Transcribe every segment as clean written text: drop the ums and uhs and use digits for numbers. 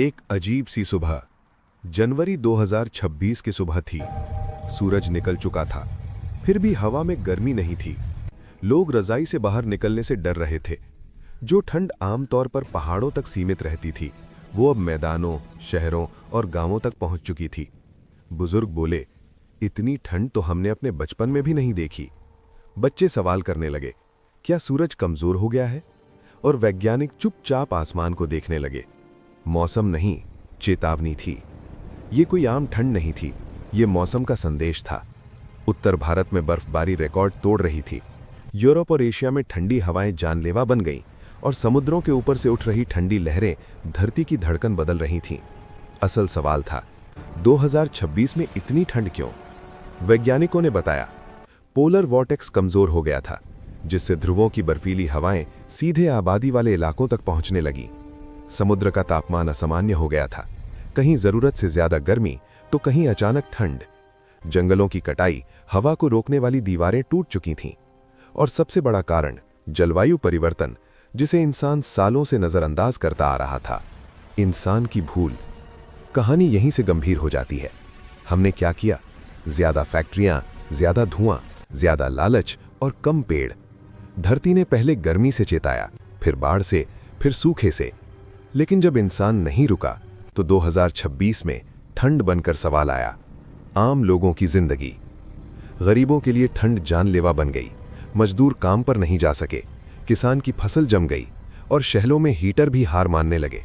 एक अजीब सी सुबह जनवरी 2026 की सुबह थी। सूरज निकल चुका था, फिर भी हवा में गर्मी नहीं थी। लोग रजाई से बाहर निकलने से डर रहे थे। जो ठंड आमतौर पर पहाड़ों तक सीमित रहती थी, वो अब मैदानों, शहरों और गांवों तक पहुंच चुकी थी। बुजुर्ग बोले, इतनी ठंड तो हमने अपने बचपन में भी नहीं देखी। बच्चे सवाल करने लगे, क्या सूरज कमजोर हो गया है? और वैज्ञानिक चुपचाप आसमान को देखने लगे। मौसम नहीं, चेतावनी थी। ये कोई आम ठंड नहीं थी, ये मौसम का संदेश था। उत्तर भारत में बर्फबारी रिकॉर्ड तोड़ रही थी। यूरोप और एशिया में ठंडी हवाएं जानलेवा बन गईं और समुद्रों के ऊपर से उठ रही ठंडी लहरें धरती की धड़कन बदल रही थीं। असल सवाल था, 2026 में इतनी ठंड क्यों? वैज्ञानिकों ने बताया, पोलर वॉर्टेक्स कमजोर हो गया था, जिससे ध्रुवों की बर्फीली हवाएं सीधे आबादी वाले इलाकों तक पहुंचने लगीं। समुद्र का तापमान असामान्य हो गया था, कहीं जरूरत से ज्यादा गर्मी तो कहीं अचानक ठंड। जंगलों की कटाई, हवा को रोकने वाली दीवारें टूट चुकी थीं। और सबसे बड़ा कारण जलवायु परिवर्तन, जिसे इंसान सालों से नजरअंदाज करता आ रहा था। इंसान की भूल। कहानी यहीं से गंभीर हो जाती है। हमने क्या किया? ज्यादा फैक्ट्रियां, ज्यादा धुआं, ज्यादा लालच और कम पेड़। धरती ने पहले गर्मी से चेताया, फिर बाढ़ से, फिर सूखे से। लेकिन जब इंसान नहीं रुका तो 2026 में ठंड बनकर सवाल आया। आम लोगों की जिंदगी। गरीबों के लिए ठंड जानलेवा बन गई। मजदूर काम पर नहीं जा सके, किसान की फसल जम गई और शहरों में हीटर भी हार मानने लगे।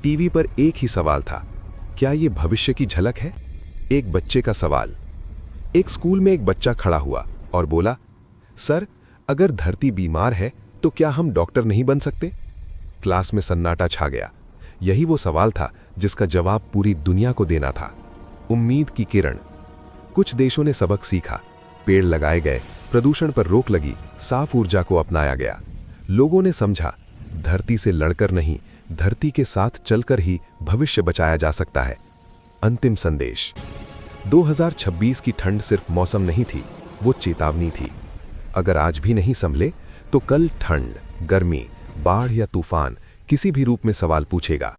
टीवी पर एक ही सवाल था, क्या ये भविष्य की झलक है? एक बच्चे का सवाल। एक स्कूल में एक बच्चा खड़ा हुआ और बोला, सर, अगर धरती बीमार है तो क्या हम डॉक्टर नहीं बन सकते? क्लास में सन्नाटा छा गया। यही वो सवाल था जिसका जवाब पूरी दुनिया को देना था। उम्मीद की किरण। कुछ देशों ने सबक सीखा, पेड़ लगाए गए, प्रदूषण पर रोक लगी, साफ ऊर्जा को अपनाया गया। लोगों ने समझा, धरती से लड़कर नहीं, धरती के साथ चलकर ही भविष्य बचाया जा सकता है। अंतिम संदेश। 2026 की ठंड सिर्फ मौसम नहीं थी, वो चेतावनी थी। अगर आज भी नहीं संभले तो कल ठंड, गर्मी, बाढ़ या तूफान किसी भी रूप में सवाल पूछेगा।